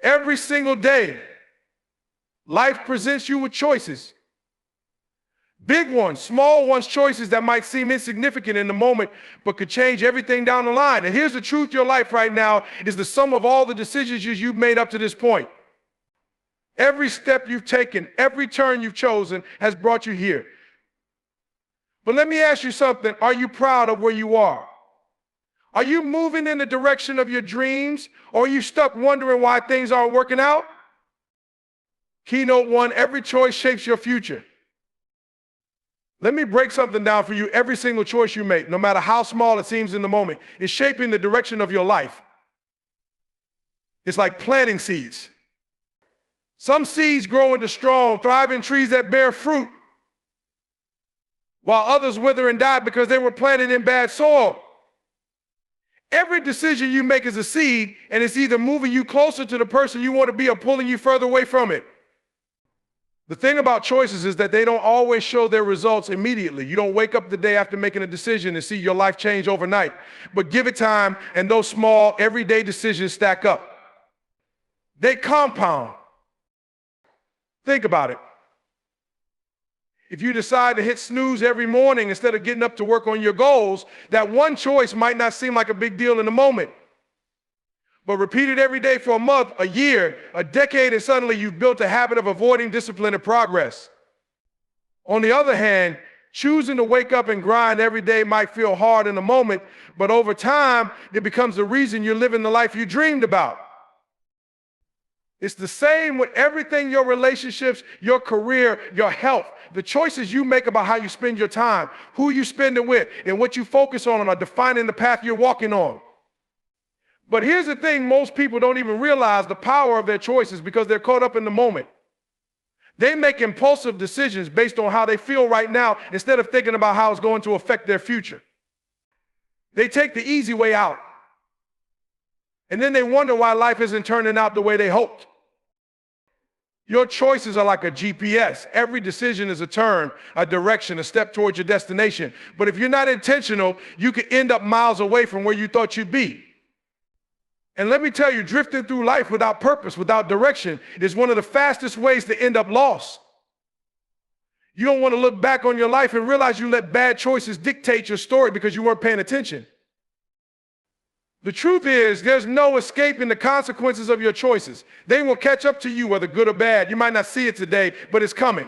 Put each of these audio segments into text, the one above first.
Every single day, life presents you with choices. Big ones, small ones, choices that might seem insignificant in the moment, but could change everything down the line. And here's the truth: your life right now is the sum of all the decisions you've made up to this point. Every step you've taken, every turn you've chosen has brought you here. But let me ask you something. Are you proud of where you are? Are you moving in the direction of your dreams, or are you stuck wondering why things aren't working out? Keynote 1, every choice shapes your future. Let me break something down for you. Every single choice you make, no matter how small it seems in the moment, is shaping the direction of your life. It's like planting seeds. Some seeds grow into strong, thriving trees that bear fruit, while others wither and die because they were planted in bad soil. Every decision you make is a seed, and it's either moving you closer to the person you want to be or pulling you further away from it. The thing about choices is that they don't always show their results immediately. You don't wake up the day after making a decision and see your life change overnight. But give it time, and those small, everyday decisions stack up. They compound. Think about it. If you decide to hit snooze every morning instead of getting up to work on your goals, that one choice might not seem like a big deal in the moment. But repeat it every day for a month, a year, a decade, and suddenly you've built a habit of avoiding discipline and progress. On the other hand, choosing to wake up and grind every day might feel hard in the moment, but over time, it becomes the reason you're living the life you dreamed about. It's the same with everything: your relationships, your career, your health. The choices you make about how you spend your time, who you spend it with, and what you focus on are defining the path you're walking on. But here's the thing: most people don't even realize the power of their choices because they're caught up in the moment. They make impulsive decisions based on how they feel right now instead of thinking about how it's going to affect their future. They take the easy way out, and then they wonder why life isn't turning out the way they hoped. Your choices are like a GPS. Every decision is a turn, a direction, a step towards your destination. But if you're not intentional, you could end up miles away from where you thought you'd be. And let me tell you, drifting through life without purpose, without direction, is one of the fastest ways to end up lost. You don't want to look back on your life and realize you let bad choices dictate your story because you weren't paying attention. The truth is, there's no escaping the consequences of your choices. They will catch up to you, whether good or bad. You might not see it today, but it's coming.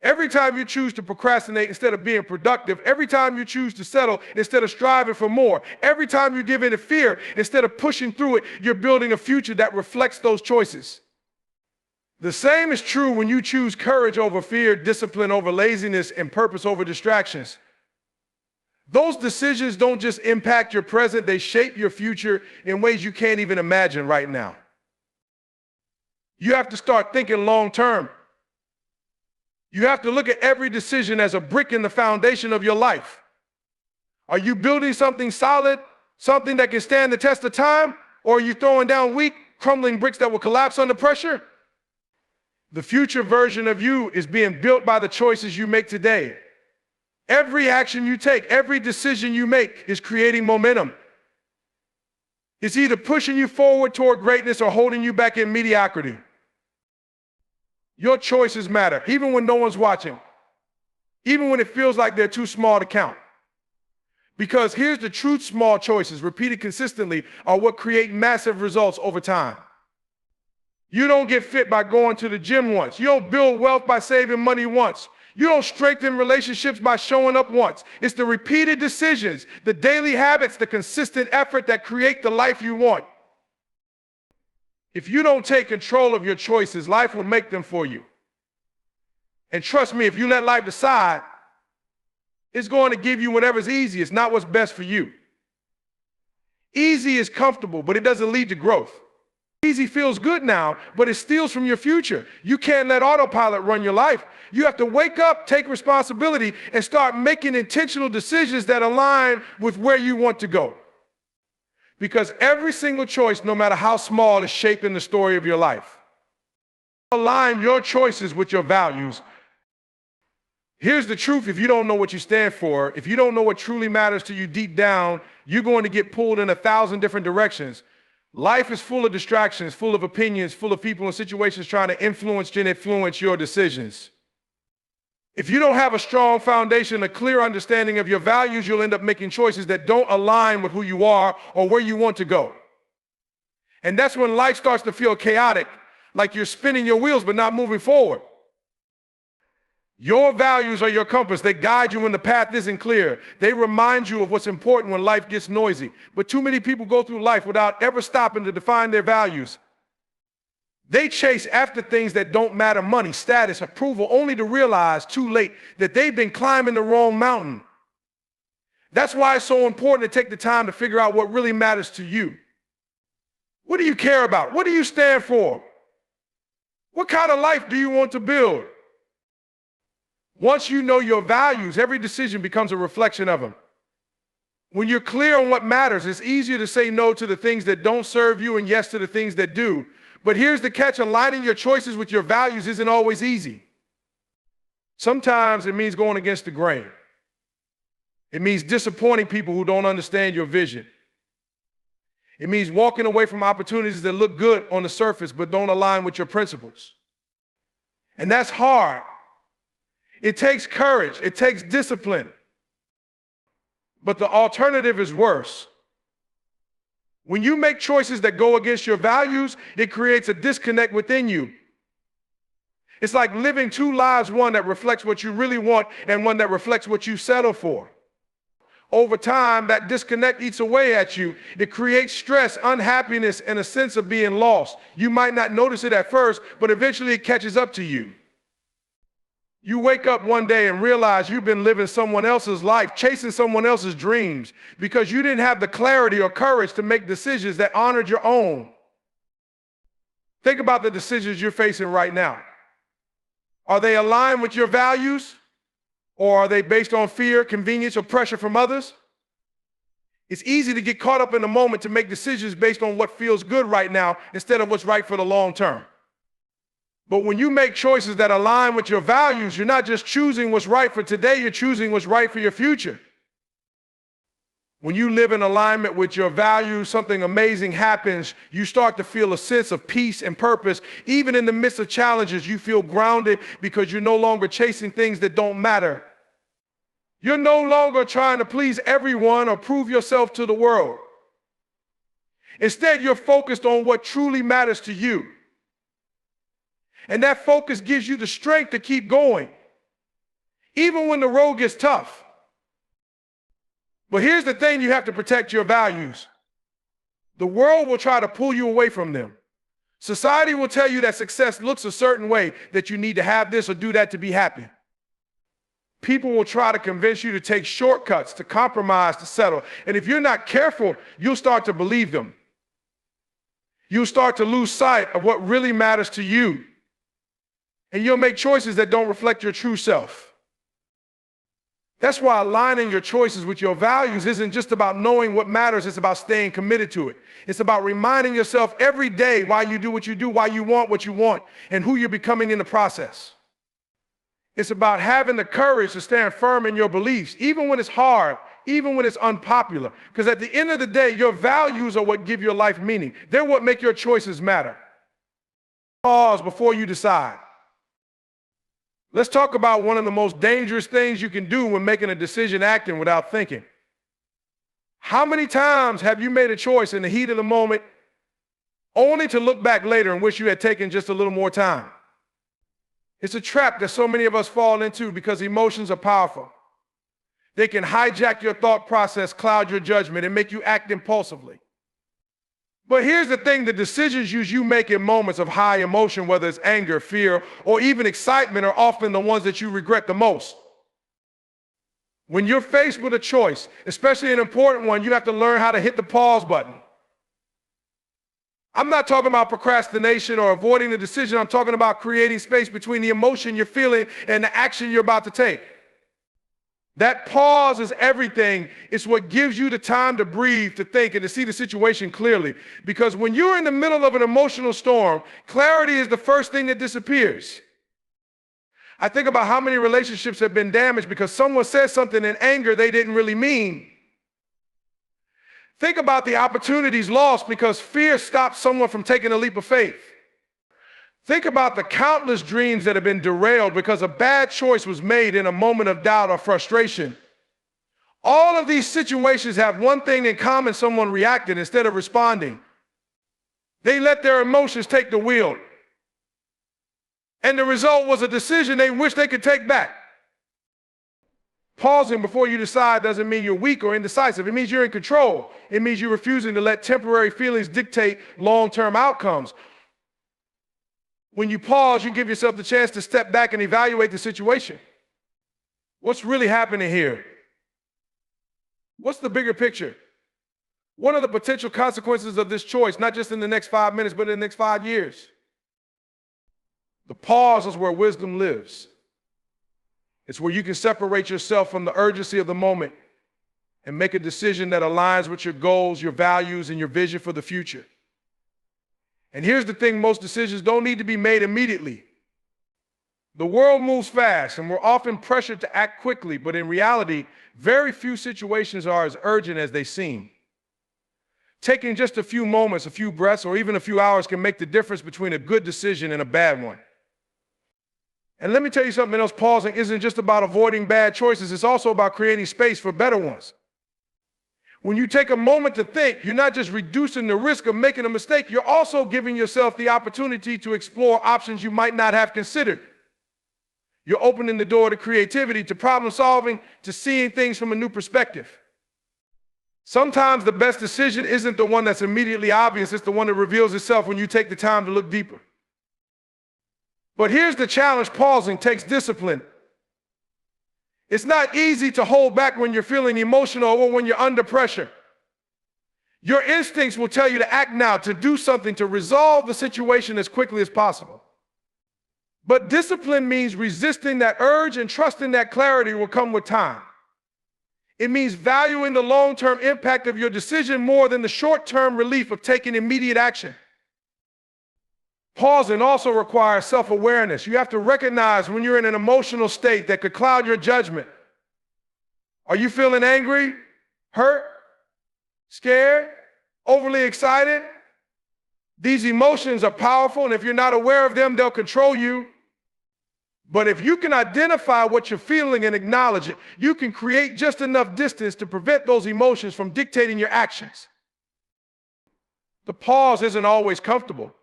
Every time you choose to procrastinate instead of being productive, every time you choose to settle instead of striving for more, every time you give in to fear instead of pushing through it, you're building a future that reflects those choices. The same is true when you choose courage over fear, discipline over laziness, and purpose over distractions. Those decisions don't just impact your present, they shape your future in ways you can't even imagine right now. You have to start thinking long term. You have to look at every decision as a brick in the foundation of your life. Are you building something solid, something that can stand the test of time, or are you throwing down weak, crumbling bricks that will collapse under pressure? The future version of you is being built by the choices you make today. Every action you take, every decision you make is creating momentum. It's either pushing you forward toward greatness or holding you back in mediocrity. Your choices matter, even when no one's watching, even when it feels like they're too small to count. Because here's the truth: small choices, repeated consistently, are what create massive results over time. You don't get fit by going to the gym once. You don't build wealth by saving money once. You don't strengthen relationships by showing up once. It's the repeated decisions, the daily habits, the consistent effort that create the life you want. If you don't take control of your choices, life will make them for you. And trust me, if you let life decide, it's going to give you whatever's easiest, not what's best for you. Easy is comfortable, but it doesn't lead to growth. Easy feels good now, but it steals from your future. You can't let autopilot run your life. You have to wake up, take responsibility, and start making intentional decisions that align with where you want to go. Because every single choice, no matter how small, is shaping the story of your life. Align your choices with your values. Here's the truth: if you don't know what you stand for, if you don't know what truly matters to you deep down, you're going to get pulled in 1,000 different directions. Life is full of distractions, full of opinions, full of people and situations trying to influence your decisions. If you don't have a strong foundation, a clear understanding of your values, you'll end up making choices that don't align with who you are or where you want to go. And that's when life starts to feel chaotic, like you're spinning your wheels but not moving forward. Your values are your compass. They guide you when the path isn't clear. They remind you of what's important when life gets noisy. But too many people go through life without ever stopping to define their values. They chase after things that don't matter: money, status, approval, only to realize too late that they've been climbing the wrong mountain. That's why it's so important to take the time to figure out what really matters to you. What do you care about? What do you stand for? What kind of life do you want to build? Once you know your values, every decision becomes a reflection of them. When you're clear on what matters, it's easier to say no to the things that don't serve you and yes to the things that do. But here's the catch: aligning your choices with your values isn't always easy. Sometimes it means going against the grain. It means disappointing people who don't understand your vision. It means walking away from opportunities that look good on the surface but don't align with your principles. And that's hard. It takes courage. It takes discipline. But the alternative is worse. When you make choices that go against your values, it creates a disconnect within you. It's like living two lives: one that reflects what you really want and one that reflects what you settle for. Over time, that disconnect eats away at you. It creates stress, unhappiness, and a sense of being lost. You might not notice it at first, but eventually it catches up to you. You wake up one day and realize you've been living someone else's life, chasing someone else's dreams, because you didn't have the clarity or courage to make decisions that honored your own. Think about the decisions you're facing right now. Are they aligned with your values? Or are they based on fear, convenience, or pressure from others? It's easy to get caught up in the moment to make decisions based on what feels good right now instead of what's right for the long term. But when you make choices that align with your values, you're not just choosing what's right for today, you're choosing what's right for your future. When you live in alignment with your values, something amazing happens. You start to feel a sense of peace and purpose. Even in the midst of challenges, you feel grounded because you're no longer chasing things that don't matter. You're no longer trying to please everyone or prove yourself to the world. Instead, you're focused on what truly matters to you. And that focus gives you the strength to keep going, even when the road gets tough. But here's the thing: you have to protect your values. The world will try to pull you away from them. Society will tell you that success looks a certain way, that you need to have this or do that to be happy. People will try to convince you to take shortcuts, to compromise, to settle. And if you're not careful, you'll start to believe them. You'll start to lose sight of what really matters to you. And you'll make choices that don't reflect your true self. That's why aligning your choices with your values isn't just about knowing what matters, it's about staying committed to it. It's about reminding yourself every day why you do what you do, why you want what you want, and who you're becoming in the process. It's about having the courage to stand firm in your beliefs, even when it's hard, even when it's unpopular. Because at the end of the day, your values are what give your life meaning. They're what make your choices matter. Pause before you decide. Let's talk about one of the most dangerous things you can do when making a decision, acting without thinking. How many times have you made a choice in the heat of the moment only to look back later and wish you had taken just a little more time? It's a trap that so many of us fall into because emotions are powerful. They can hijack your thought process, cloud your judgment, and make you act impulsively. But here's the thing: the decisions you make in moments of high emotion, whether it's anger, fear, or even excitement, are often the ones that you regret the most. When you're faced with a choice, especially an important one, you have to learn how to hit the pause button. I'm not talking about procrastination or avoiding the decision. I'm talking about creating space between the emotion you're feeling and the action you're about to take. That pause is everything. It's what gives you the time to breathe, to think, and to see the situation clearly. Because when you're in the middle of an emotional storm, clarity is the first thing that disappears. I think about how many relationships have been damaged because someone said something in anger they didn't really mean. Think about the opportunities lost because fear stopped someone from taking a leap of faith. Think about the countless dreams that have been derailed because a bad choice was made in a moment of doubt or frustration. All of these situations have one thing in common: someone reacted instead of responding. They let their emotions take the wheel. And the result was a decision they wish they could take back. Pausing before you decide doesn't mean you're weak or indecisive. It means you're in control. It means you're refusing to let temporary feelings dictate long-term outcomes. When you pause, you give yourself the chance to step back and evaluate the situation. What's really happening here? What's the bigger picture? What are the potential consequences of this choice, not just in the next 5 minutes, but in the next 5 years? The pause is where wisdom lives. It's where you can separate yourself from the urgency of the moment and make a decision that aligns with your goals, your values, and your vision for the future. And here's the thing: most decisions don't need to be made immediately. The world moves fast, and we're often pressured to act quickly, but in reality, very few situations are as urgent as they seem. Taking just a few moments, a few breaths, or even a few hours can make the difference between a good decision and a bad one. And let me tell you something else: pausing isn't just about avoiding bad choices, it's also about creating space for better ones. When you take a moment to think, you're not just reducing the risk of making a mistake, you're also giving yourself the opportunity to explore options you might not have considered. You're opening the door to creativity, to problem solving, to seeing things from a new perspective. Sometimes the best decision isn't the one that's immediately obvious, it's the one that reveals itself when you take the time to look deeper. But here's the challenge: pausing takes discipline. It's not easy to hold back when you're feeling emotional or when you're under pressure. Your instincts will tell you to act now, to do something, to resolve the situation as quickly as possible. But discipline means resisting that urge and trusting that clarity will come with time. It means valuing the long-term impact of your decision more than the short-term relief of taking immediate action. Pausing also requires self-awareness. You have to recognize when you're in an emotional state that could cloud your judgment. Are you feeling angry, hurt, scared, overly excited? These emotions are powerful, and if you're not aware of them, they'll control you. But if you can identify what you're feeling and acknowledge it, you can create just enough distance to prevent those emotions from dictating your actions. The pause isn't always comfortable.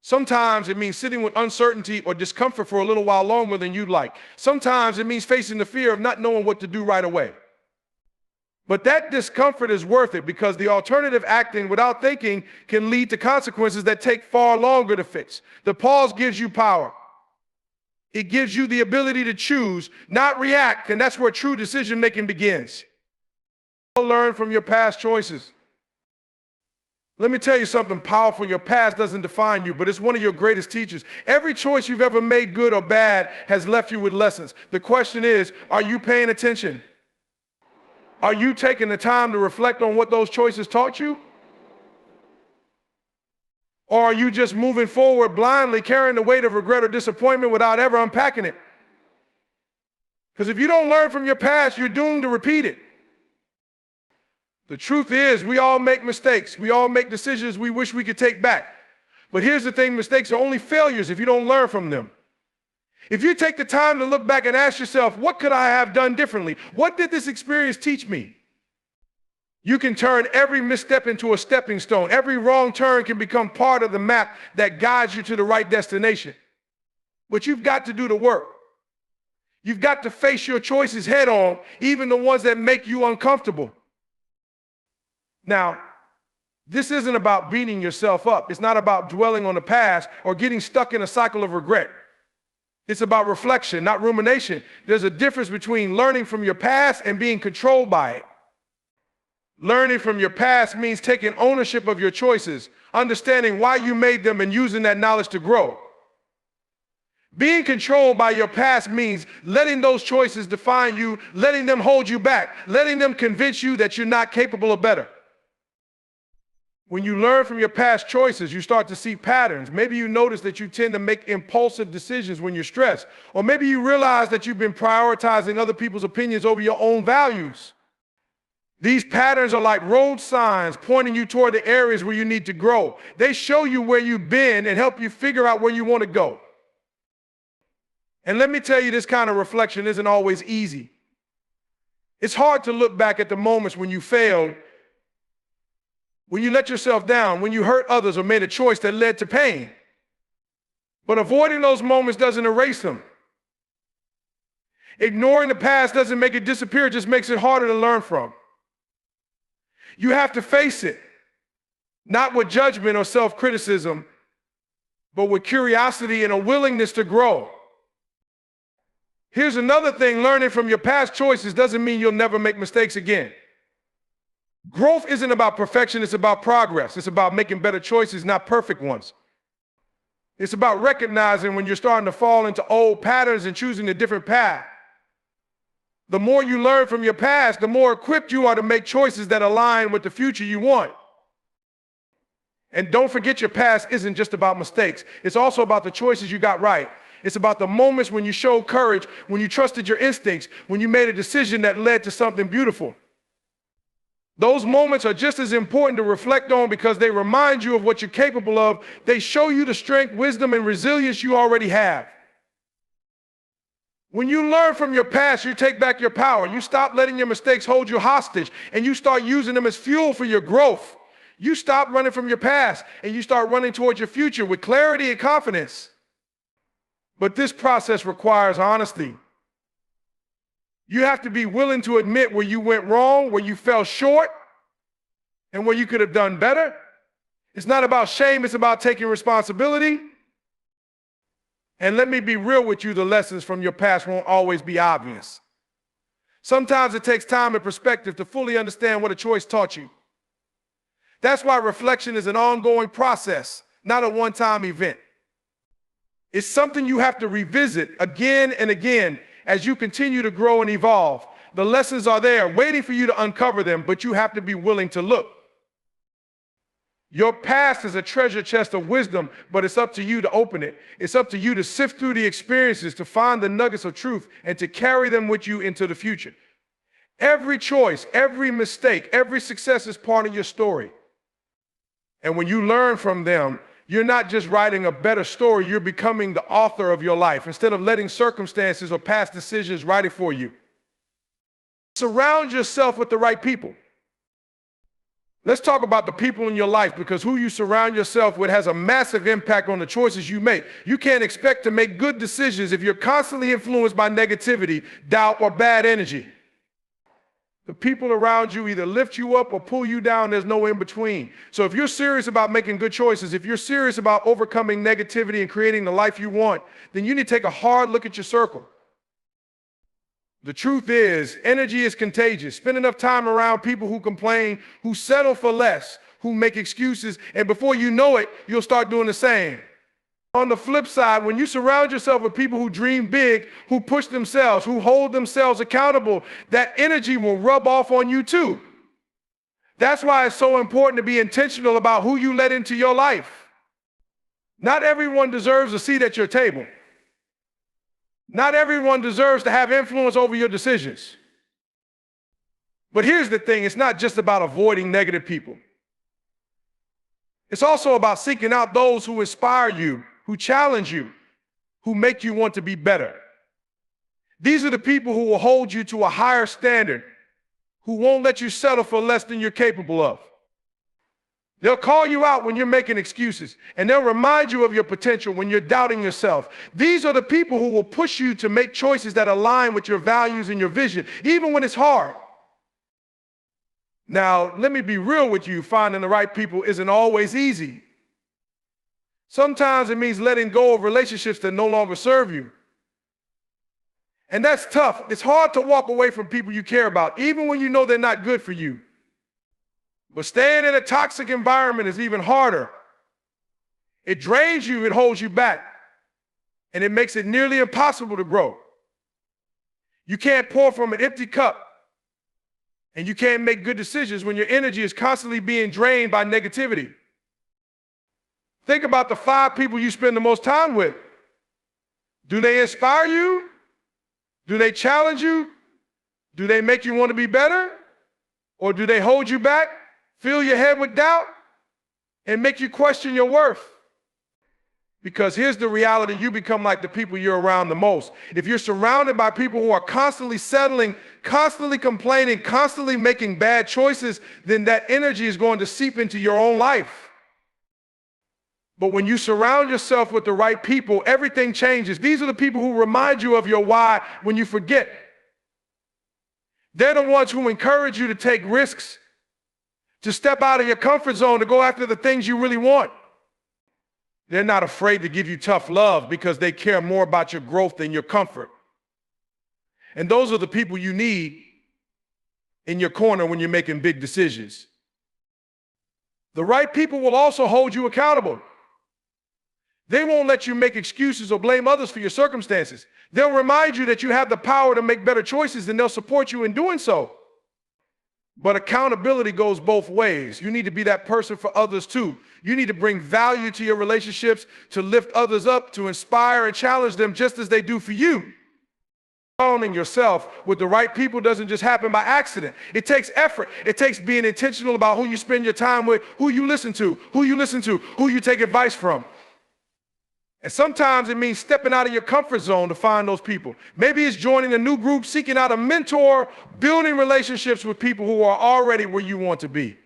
Sometimes it means sitting with uncertainty or discomfort for a little while longer than you'd like. Sometimes it means facing the fear of not knowing what to do right away. But that discomfort is worth it, because the alternative, acting without thinking, can lead to consequences that take far longer to fix. The pause gives you power. It gives you the ability to choose, not react, and that's where true decision-making begins. Learn from your past choices. Let me tell you something powerful: your past doesn't define you, but it's one of your greatest teachers. Every choice you've ever made, good or bad, has left you with lessons. The question is, are you paying attention? Are you taking the time to reflect on what those choices taught you? Or are you just moving forward blindly, carrying the weight of regret or disappointment without ever unpacking it? Because if you don't learn from your past, you're doomed to repeat it. The truth is, we all make mistakes. We all make decisions we wish we could take back. But here's the thing: mistakes are only failures if you don't learn from them. If you take the time to look back and ask yourself, what could I have done differently? What did this experience teach me? You can turn every misstep into a stepping stone. Every wrong turn can become part of the map that guides you to the right destination. But you've got to do the work. You've got to face your choices head on, even the ones that make you uncomfortable. Now, this isn't about beating yourself up. It's not about dwelling on the past or getting stuck in a cycle of regret. It's about reflection, not rumination. There's a difference between learning from your past and being controlled by it. Learning from your past means taking ownership of your choices, understanding why you made them, and using that knowledge to grow. Being controlled by your past means letting those choices define you, letting them hold you back, letting them convince you that you're not capable of better. When you learn from your past choices, you start to see patterns. Maybe you notice that you tend to make impulsive decisions when you're stressed. Or maybe you realize that you've been prioritizing other people's opinions over your own values. These patterns are like road signs pointing you toward the areas where you need to grow. They show you where you've been and help you figure out where you want to go. And let me tell you, this kind of reflection isn't always easy. It's hard to look back at the moments when you failed, when you let yourself down, when you hurt others or made a choice that led to pain. But avoiding those moments doesn't erase them. Ignoring the past doesn't make it disappear, it just makes it harder to learn from. You have to face it, not with judgment or self-criticism, but with curiosity and a willingness to grow. Here's another thing, learning from your past choices doesn't mean you'll never make mistakes again. Growth isn't about perfection, it's about progress. It's about making better choices, not perfect ones. It's about recognizing when you're starting to fall into old patterns and choosing a different path. The more you learn from your past, the more equipped you are to make choices that align with the future you want. And don't forget, your past isn't just about mistakes. It's also about the choices you got right. It's about the moments when you showed courage, when you trusted your instincts, when you made a decision that led to something beautiful. Those moments are just as important to reflect on because they remind you of what you're capable of. They show you the strength, wisdom, and resilience you already have. When you learn from your past, you take back your power. You stop letting your mistakes hold you hostage, and you start using them as fuel for your growth. You stop running from your past, and you start running towards your future with clarity and confidence. But this process requires honesty. You have to be willing to admit where you went wrong, where you fell short, and where you could have done better. It's not about shame, it's about taking responsibility. And let me be real with you, the lessons from your past won't always be obvious. Sometimes it takes time and perspective to fully understand what a choice taught you. That's why reflection is an ongoing process, not a one-time event. It's something you have to revisit again and again as you continue to grow and evolve. The lessons are there, waiting for you to uncover them, but you have to be willing to look. Your past is a treasure chest of wisdom, but it's up to you to open it. It's up to you to sift through the experiences, to find the nuggets of truth, and to carry them with you into the future. Every choice, every mistake, every success is part of your story. And when you learn from them, you're not just writing a better story, you're becoming the author of your life instead of letting circumstances or past decisions write it for you. Surround yourself with the right people. Let's talk about the people in your life, because who you surround yourself with has a massive impact on the choices you make. You can't expect to make good decisions if you're constantly influenced by negativity, doubt, or bad energy. The people around you either lift you up or pull you down. There's no in between. So if you're serious about making good choices, if you're serious about overcoming negativity and creating the life you want, then you need to take a hard look at your circle. The truth is, energy is contagious. Spend enough time around people who complain, who settle for less, who make excuses, and before you know it, you'll start doing the same. On the flip side, when you surround yourself with people who dream big, who push themselves, who hold themselves accountable, that energy will rub off on you too. That's why it's so important to be intentional about who you let into your life. Not everyone deserves a seat at your table. Not everyone deserves to have influence over your decisions. But here's the thing, it's not just about avoiding negative people. It's also about seeking out those who inspire you, who challenge you, who make you want to be better. These are the people who will hold you to a higher standard, who won't let you settle for less than you're capable of. They'll call you out when you're making excuses, and they'll remind you of your potential when you're doubting yourself. These are the people who will push you to make choices that align with your values and your vision, even when it's hard. Now, let me be real with you, finding the right people isn't always easy. Sometimes it means letting go of relationships that no longer serve you. And that's tough. It's hard to walk away from people you care about, even when you know they're not good for you. But staying in a toxic environment is even harder. It drains you, it holds you back, and it makes it nearly impossible to grow. You can't pour from an empty cup, and you can't make good decisions when your energy is constantly being drained by negativity. Think about the 5 people you spend the most time with. Do they inspire you? Do they challenge you? Do they make you want to be better? Or do they hold you back, fill your head with doubt, and make you question your worth? Because here's the reality, you become like the people you're around the most. If you're surrounded by people who are constantly settling, constantly complaining, constantly making bad choices, then that energy is going to seep into your own life. But when you surround yourself with the right people, everything changes. These are the people who remind you of your why when you forget. They're the ones who encourage you to take risks, to step out of your comfort zone, to go after the things you really want. They're not afraid to give you tough love because they care more about your growth than your comfort. And those are the people you need in your corner when you're making big decisions. The right people will also hold you accountable. They won't let you make excuses or blame others for your circumstances. They'll remind you that you have the power to make better choices, and they'll support you in doing so. But accountability goes both ways. You need to be that person for others too. You need to bring value to your relationships, to lift others up, to inspire and challenge them just as they do for you. Surrounding yourself with the right people doesn't just happen by accident. It takes effort. It takes being intentional about who you spend your time with, who you listen to, who you take advice from. And sometimes it means stepping out of your comfort zone to find those people. Maybe it's joining a new group, seeking out a mentor, building relationships with people who are already where you want to be.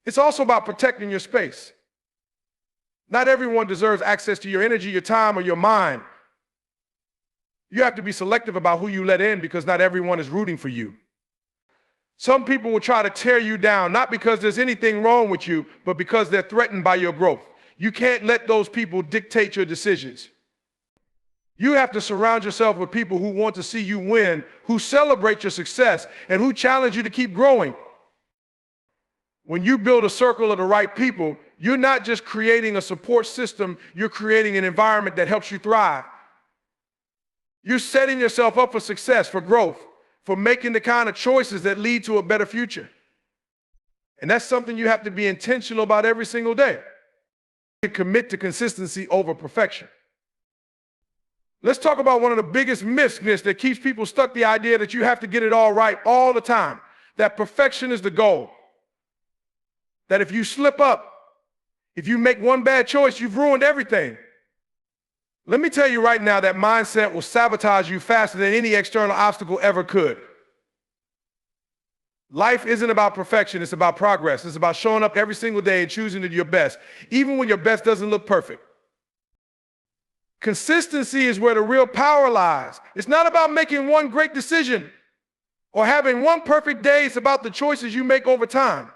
It's also about protecting your space. Not everyone deserves access to your energy, your time, or your mind. You have to be selective about who you let in because not everyone is rooting for you. Some people will try to tear you down, not because there's anything wrong with you, but because they're threatened by your growth. You can't let those people dictate your decisions. You have to surround yourself with people who want to see you win, who celebrate your success, and who challenge you to keep growing. When you build a circle of the right people, you're not just creating a support system, you're creating an environment that helps you thrive. You're setting yourself up for success, for growth, for making the kind of choices that lead to a better future. And that's something you have to be intentional about every single day. Commit to consistency over perfection. Let's talk about one of the biggest myths that keeps people stuck, the idea that you have to get it all right all the time, that perfection is the goal. That if you slip up, if you make one bad choice, you've ruined everything. Let me tell you right now, that mindset will sabotage you faster than any external obstacle ever could. Life isn't about perfection, it's about progress. It's about showing up every single day and choosing to do your best, even when your best doesn't look perfect. Consistency is where the real power lies. It's not about making one great decision or having one perfect day. It's about the choices you make over time.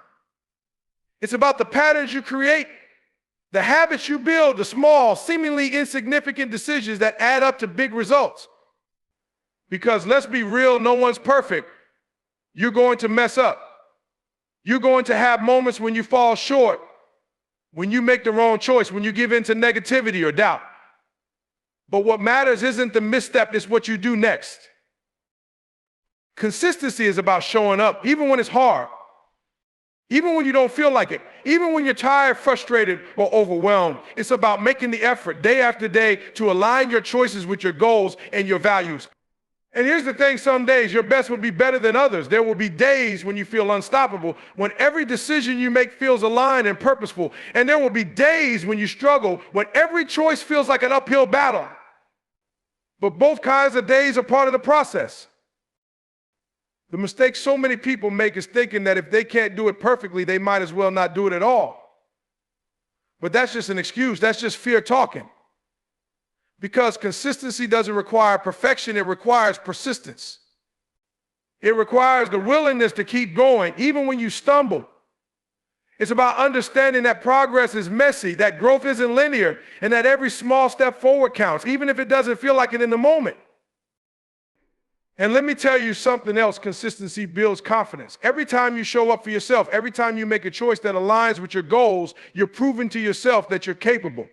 It's about the patterns you create, the habits you build, the small, seemingly insignificant decisions that add up to big results. Because let's be real, no one's perfect. You're going to mess up. You're going to have moments when you fall short, when you make the wrong choice, when you give in to negativity or doubt. But what matters isn't the misstep, it's what you do next. Consistency is about showing up, even when it's hard, even when you don't feel like it, even when you're tired, frustrated, or overwhelmed. It's about making the effort day after day to align your choices with your goals and your values. And here's the thing, some days your best will be better than others. There will be days when you feel unstoppable, when every decision you make feels aligned and purposeful. And there will be days when you struggle, when every choice feels like an uphill battle. But both kinds of days are part of the process. The mistake so many people make is thinking that if they can't do it perfectly, they might as well not do it at all. But that's just an excuse. That's just fear talking. Because consistency doesn't require perfection, it requires persistence. It requires the willingness to keep going, even when you stumble. It's about understanding that progress is messy, that growth isn't linear, and that every small step forward counts, even if it doesn't feel like it in the moment. And let me tell you something else, consistency builds confidence. Every time you show up for yourself, every time you make a choice that aligns with your goals, you're proving to yourself that you're capable.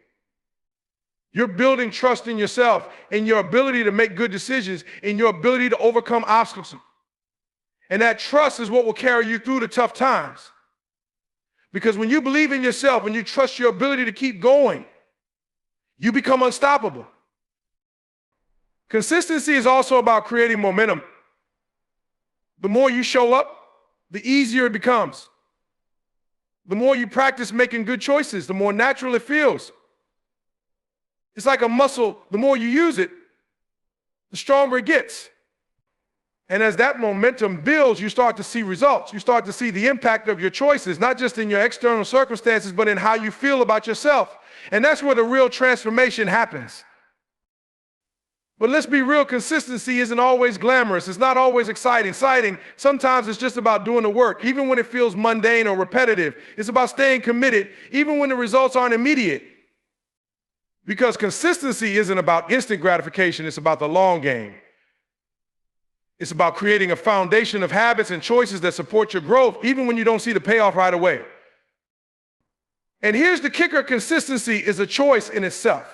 You're building trust in yourself, in your ability to make good decisions, in your ability to overcome obstacles. And that trust is what will carry you through the tough times. Because when you believe in yourself and you trust your ability to keep going, you become unstoppable. Consistency is also about creating momentum. The more you show up, the easier it becomes. The more you practice making good choices, the more natural it feels. It's like a muscle. The more you use it, the stronger it gets. And as that momentum builds, you start to see results. You start to see the impact of your choices, not just in your external circumstances, but in how you feel about yourself. And that's where the real transformation happens. But let's be real, consistency isn't always glamorous. It's not always exciting. Sometimes it's just about doing the work, even when it feels mundane or repetitive. It's about staying committed, even when the results aren't immediate. Because consistency isn't about instant gratification, it's about the long game. It's about creating a foundation of habits and choices that support your growth, even when you don't see the payoff right away. And here's the kicker: consistency is a choice in itself.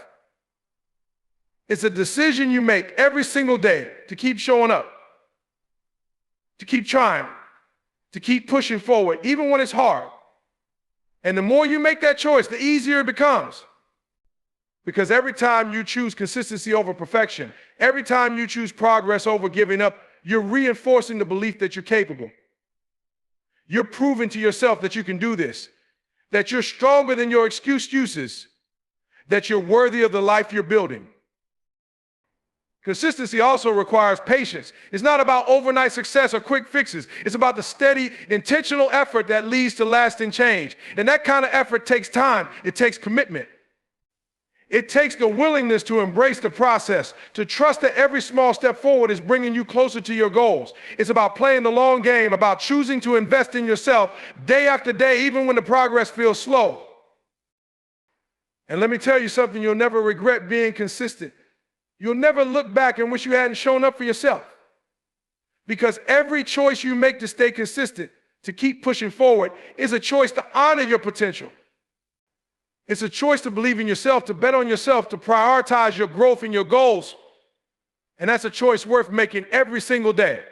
It's a decision you make every single day to keep showing up, to keep trying, to keep pushing forward, even when it's hard. And the more you make that choice, the easier it becomes. Because every time you choose consistency over perfection, every time you choose progress over giving up, you're reinforcing the belief that you're capable. You're proving to yourself that you can do this, that you're stronger than your excuses, that you're worthy of the life you're building. Consistency also requires patience. It's not about overnight success or quick fixes. It's about the steady, intentional effort that leads to lasting change. And that kind of effort takes time. It takes commitment. It takes the willingness to embrace the process, to trust that every small step forward is bringing you closer to your goals. It's about playing the long game, about choosing to invest in yourself day after day, even when the progress feels slow. And let me tell you something, you'll never regret being consistent. You'll never look back and wish you hadn't shown up for yourself. Because every choice you make to stay consistent, to keep pushing forward, is a choice to honor your potential. It's a choice to believe in yourself, to bet on yourself, to prioritize your growth and your goals. And that's a choice worth making every single day.